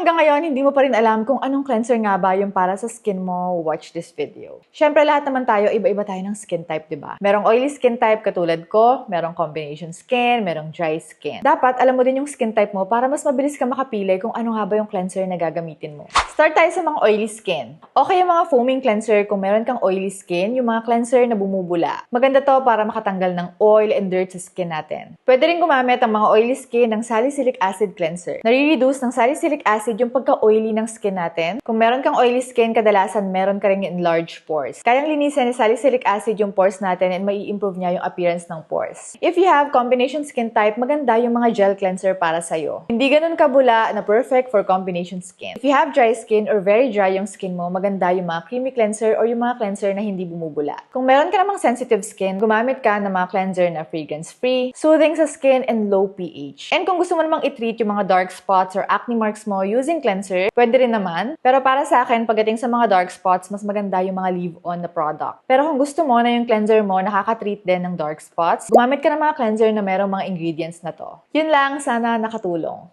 hanggang ngayon, hindi mo pa rin alam kung anong cleanser nga ba yung para sa skin mo, watch this video. Siyempre, lahat naman tayo, iba-iba tayo ng skin type, di ba? Merong oily skin type katulad ko, merong combination skin, merong dry skin. Dapat, alam mo din yung skin type mo para mas mabilis ka makapili kung ano nga ba yung cleanser na gagamitin mo. Start tayo sa mga oily skin. Okay yung mga foaming cleanser kung meron kang oily skin, yung mga cleanser na bumubula. Maganda to para makatanggal ng oil and dirt sa skin natin. Pwede rin gumamit ang mga oily skin ng salicylic acid cleanser. Nare-reduce ng salicylic acid yung pagka-oily ng skin natin. Kung meron kang oily skin, kadalasan meron ka rin enlarged pores. Kayang linisin ni salicylic acid yung pores natin and mai-improve niya yung appearance ng pores. If you have combination skin type, maganda yung mga gel cleanser para sa'yo. Hindi ganun kabula na perfect for combination skin. If you have dry skin or very dry yung skin mo, maganda yung mga creamy cleanser or yung mga cleanser na hindi bumubula. Kung meron ka namang sensitive skin, gumamit ka ng mga cleanser na fragrance-free, soothing sa skin, and low pH. And kung gusto mo namang i-treat yung mga dark spots or acne marks mo using cleanser, pwede rin naman. Pero para sa akin, pagdating sa mga dark spots, mas maganda yung mga leave-on na product. Pero kung gusto mo na yung cleanser mo nakaka-treat din ng dark spots, gumamit ka ng mga cleanser na merong mga ingredients na to. Yun lang, sana nakatulong.